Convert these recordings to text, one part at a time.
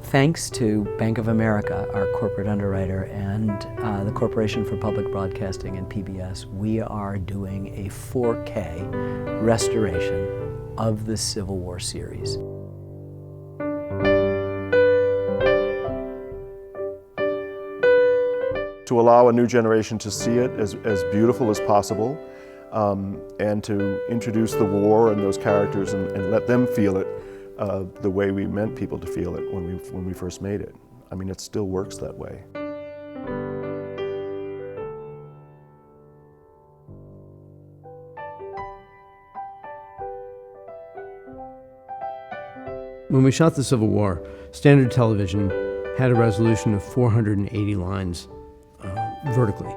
Thanks to Bank of America, our corporate underwriter, and the Corporation for Public Broadcasting and PBS, we are doing a 4K restoration of the Civil War series. To allow a new generation to see it as beautiful as possible, and to introduce the war and those characters and let them feel it the way we meant people to feel it when we first made it. I mean, it still works that way. When we shot the Civil War, standard television had a resolution of 480 lines vertically,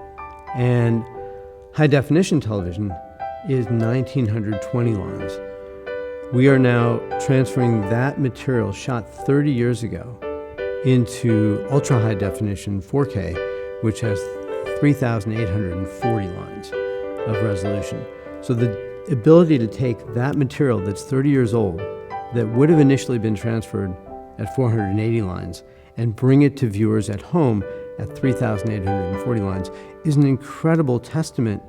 and high-definition television is 1,920 lines. We are now transferring that material shot 30 years ago into ultra-high-definition 4K, which has 3,840 lines of resolution. So the ability to take that material that's 30 years old, that would have initially been transferred at 480 lines, and bring it to viewers at home at 3,840 lines, is an incredible testament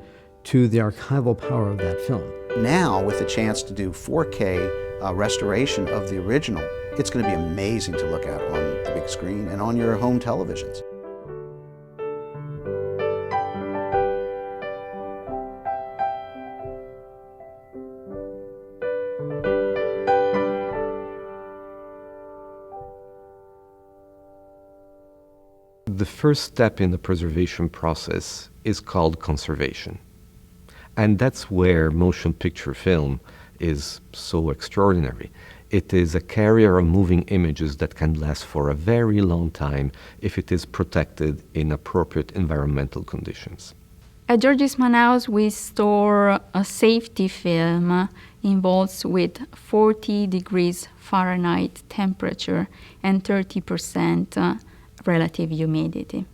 to the archival power of that film. Now, with the chance to do 4K restoration of the original, it's going to be amazing to look at on the big screen and on your home televisions. The first step in the preservation process is called conservation. And that's where motion picture film is so extraordinary. It is a carrier of moving images that can last for a very long time if it is protected in appropriate environmental conditions. At George Eastman House, we store a safety film involved with 40 degrees Fahrenheit temperature and 30% relative humidity.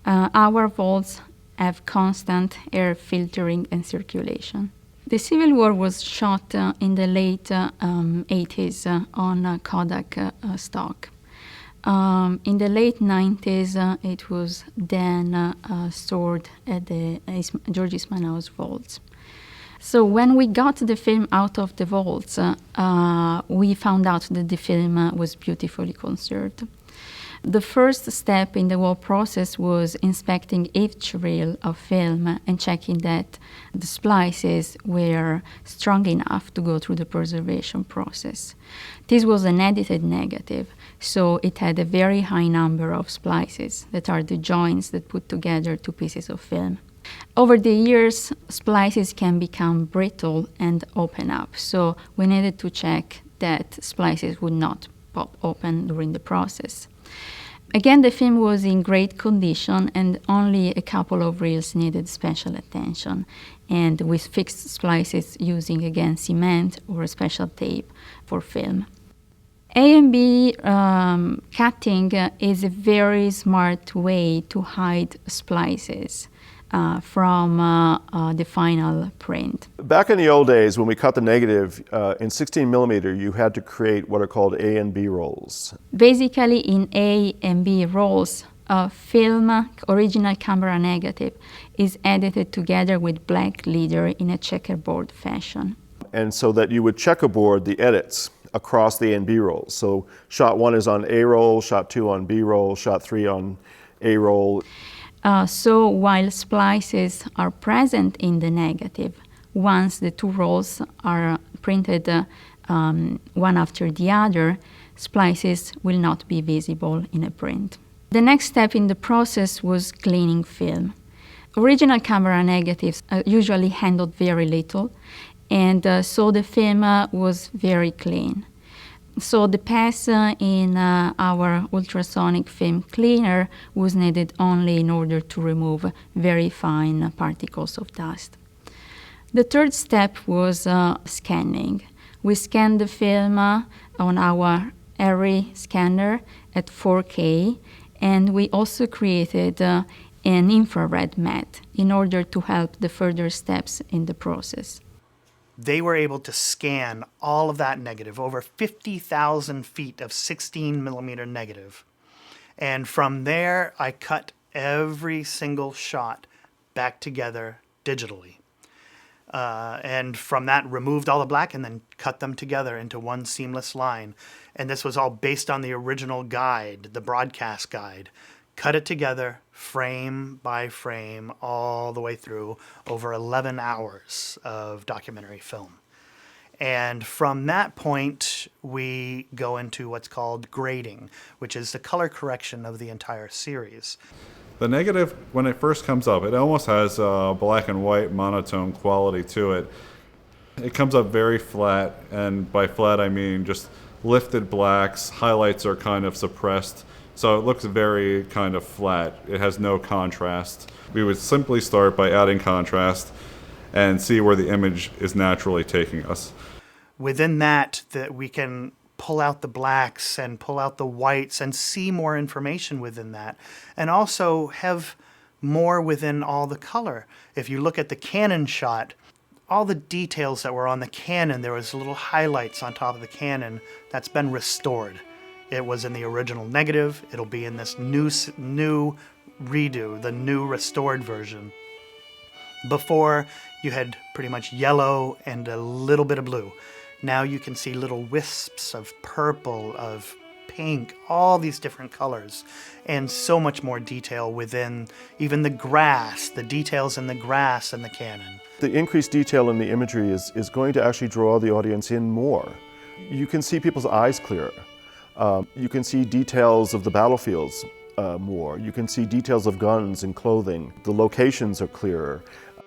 Our vaults have constant air filtering and circulation. The Civil War was shot in the late 80s on Kodak stock. In the late 90s, it was then stored at the George Eastman House vaults. So when we got the film out of the vaults, we found out that the film was beautifully conserved. The first step in the whole process was inspecting each reel of film and checking that the splices were strong enough to go through the preservation process. This was an edited negative, so it had a very high number of splices that are the joints that put together two pieces of film. Over the years, splices can become brittle and open up, so we needed to check that splices would not pop open during the process. Again, the film was in great condition and only a couple of reels needed special attention, and we fixed splices using, again, cement or a special tape for film. A and B cutting is a very smart way to hide splices from the final print. Back in the old days, when we cut the negative in 16 millimeter, you had to create what are called A and B rolls. Basically, in A and B rolls, film, original camera negative, is edited together with black leader in a checkerboard fashion. And so that you would checkerboard the edits across the A and B rolls. So shot 1 is on A roll, shot 2 on B roll, shot 3 on A roll. So while splices are present in the negative, once the two rolls are printed one after the other, splices will not be visible in a print. The next step in the process was cleaning film. Original camera negatives are usually handled very little, and so the film was very clean. So the pass in our ultrasonic film cleaner was needed only in order to remove very fine particles of dust. The third step was scanning. We scanned the film on our Arri scanner at 4K, and we also created an infrared mat in order to help the further steps in the process. they were able to scan all of that negative, over 50,000 feet of 16 millimeter negative. And from there, I cut every single shot back together digitally. And from that, removed all the black and then cut them together into one seamless line. And this was all based on the original guide, the broadcast guide. Cut it together, frame by frame, all the way through, over 11 hours of documentary film. And from that point, we go into what's called grading, which is the color correction of the entire series. The negative, when it first comes up, it almost has a black and white monotone quality to it. It comes up very flat, and by flat I mean just lifted blacks, highlights are kind of suppressed, so it looks very kind of flat. It has no contrast. We would simply start by adding contrast and see where the image is naturally taking us. Within that we can pull out the blacks and pull out the whites and see more information within that, and also have more within all the color. If you look at the Canon shot, all the details that were on the Canon, there was little highlights on top of the Canon, that's been restored. It was in the original negative, it'll be in this new redo, the new restored version. Before, you had pretty much yellow and a little bit of blue. Now you can see little wisps of purple, of pink, all these different colors, and so much more detail within even the grass, the details in the grass and the Canon. The increased detail in the imagery is going to actually draw the audience in more. You can see people's eyes clearer. You can see details of the battlefields more. You can see details of guns and clothing. The locations are clearer.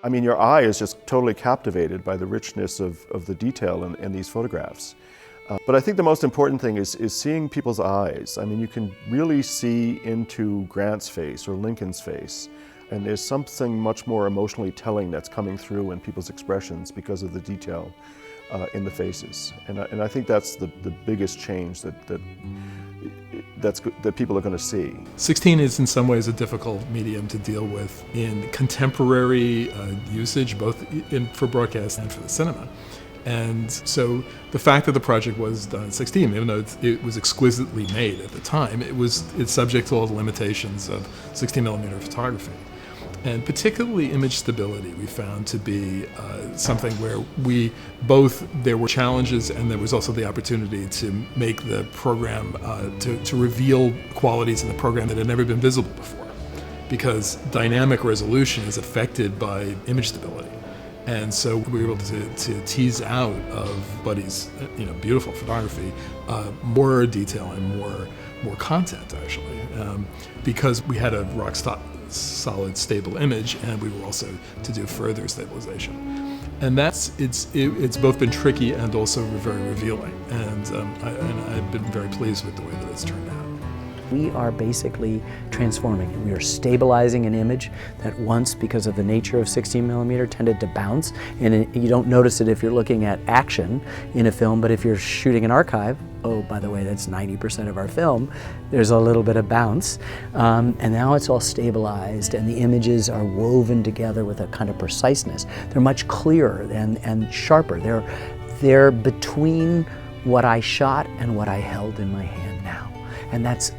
I mean, your eye is just totally captivated by the richness of the detail in these photographs. But I think the most important thing is seeing people's eyes. I mean, you can really see into Grant's face or Lincoln's face. And there's something much more emotionally telling that's coming through in people's expressions because of the detail in the faces. And I think that's the biggest change that people are going to see. 16 is in some ways a difficult medium to deal with in contemporary usage, both for broadcast and for the cinema. And so the fact that the project was done in 16, even though it was exquisitely made at the time, it's subject to all the limitations of 16 millimeter photography. And particularly image stability we found to be something where there were challenges and there was also the opportunity to make the program, to reveal qualities in the program that had never been visible before. Because dynamic resolution is affected by image stability. And so we were able to tease out of Buddy's beautiful photography more detail and more content, actually, because we had a rock solid, stable image, and we were also to do further stabilization. And it's both been tricky and also very revealing. And I've been very pleased with the way that it's turned out. We are basically transforming it. We are stabilizing an image that once, because of the nature of 16 millimeter, tended to bounce. And you don't notice it if you're looking at action in a film, but if you're shooting an archive, oh, by the way, that's 90% of our film, there's a little bit of bounce. And now it's all stabilized and the images are woven together with a kind of preciseness. They're much clearer and sharper. They're between what I shot and what I held in my hand now. And that's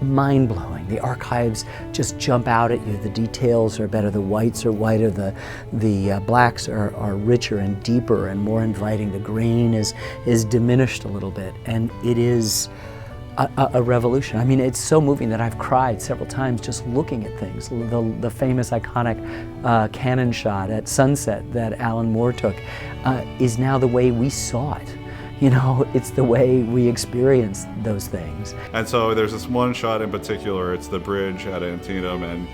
mind-blowing. The archives just jump out at you. The details are better. The whites are whiter. The blacks are richer and deeper and more inviting. The grain is diminished a little bit, and it is a revolution. I mean, it's so moving that I've cried several times just looking at things. The famous iconic Canon shot at sunset that Alan Moore took is now the way we saw it. You know, it's the way we experience those things. And so there's this one shot in particular, it's the bridge at Antietam, and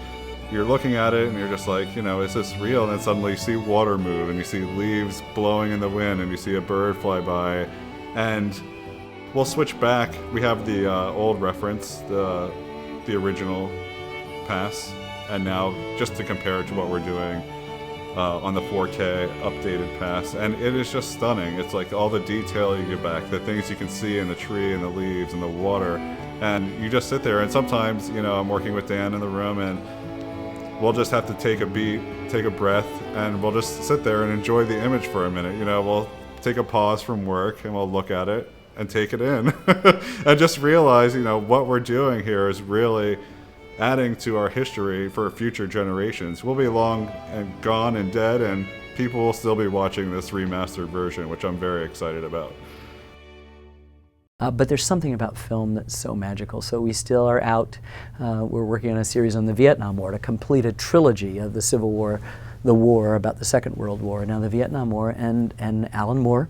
you're looking at it and you're just like, is this real? And then suddenly you see water move and you see leaves blowing in the wind and you see a bird fly by. And we'll switch back. We have the old reference, the original pass, and now just to compare it to what we're doing on the 4K updated pass, and it is just stunning. It's like all the detail you get back, the things you can see in the tree and the leaves and the water, and you just sit there. And sometimes, I'm working with Dan in the room, and we'll just have to take a beat, take a breath, and we'll just sit there and enjoy the image for a minute. You know, we'll take a pause from work and we'll look at it and take it in and just realize, you know, what we're doing here is really adding to our history for future generations. We'll be long and gone and dead, and people will still be watching this remastered version, which I'm very excited about. But there's something about film that's so magical. So we still are out. We're working on a series on the Vietnam War to complete a trilogy of the Civil War, the war about the Second World War, now the Vietnam War, and Alan Moore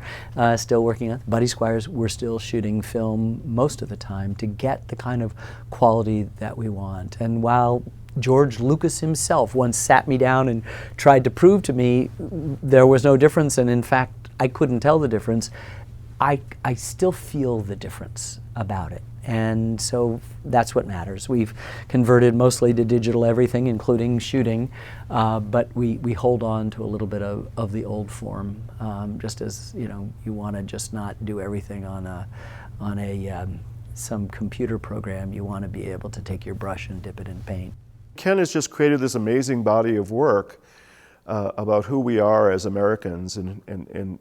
still working on it. Buddy Squires, we're still shooting film most of the time to get the kind of quality that we want. And while George Lucas himself once sat me down and tried to prove to me there was no difference, and in fact I couldn't tell the difference, I still feel the difference about it. And so that's what matters. We've converted mostly to digital everything, including shooting, but we hold on to a little bit of the old form, just as, you know, you want to just not do everything on some computer program. You want to be able to take your brush and dip it in paint. Ken has just created this amazing body of work about who we are as Americans and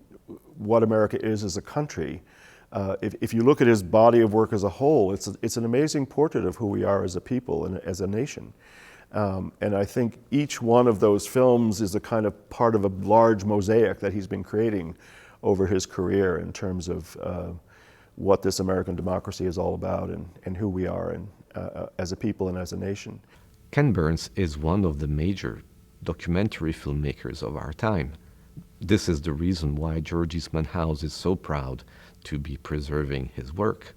what America is as a country. If you look at his body of work as a whole, it's an amazing portrait of who we are as a people and as a nation. And I think each one of those films is a kind of part of a large mosaic that he's been creating over his career in terms of what this American democracy is all about and who we are as a people and as a nation. Ken Burns is one of the major documentary filmmakers of our time. This is the reason why George Eastman House is so proud to be preserving his work.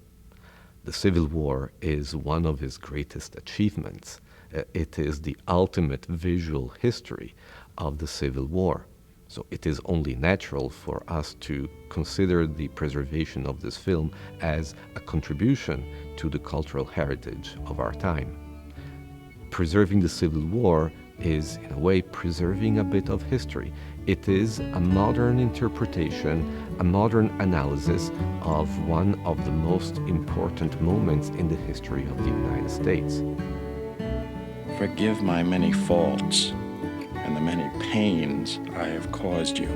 The Civil War is one of his greatest achievements. It is the ultimate visual history of the Civil War. So it is only natural for us to consider the preservation of this film as a contribution to the cultural heritage of our time. Preserving the Civil War is, in a way, preserving a bit of history. It is a modern interpretation, a modern analysis of one of the most important moments in the history of the United States. Forgive my many faults and the many pains I have caused you.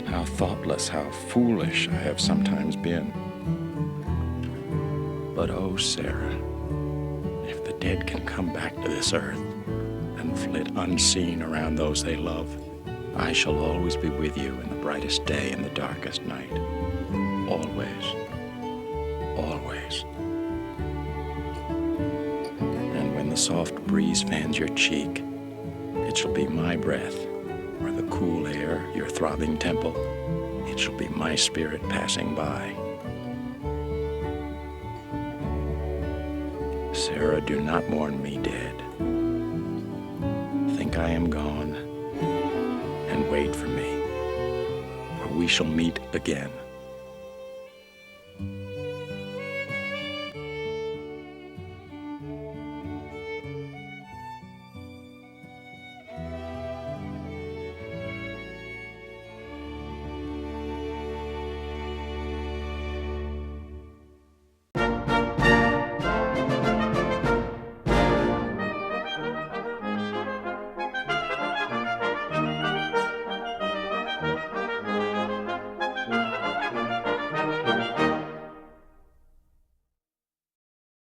How thoughtless, how foolish I have sometimes been. But oh, Sarah, if the dead can come back to this earth and flit unseen around those they love, I shall always be with you in the brightest day and the darkest night. Always. Always. And when the soft breeze fans your cheek, it shall be my breath, or the cool air your throbbing temple. It shall be my spirit passing by. Sarah, do not mourn me dead. Think I am gone, and wait for me, for we shall meet again.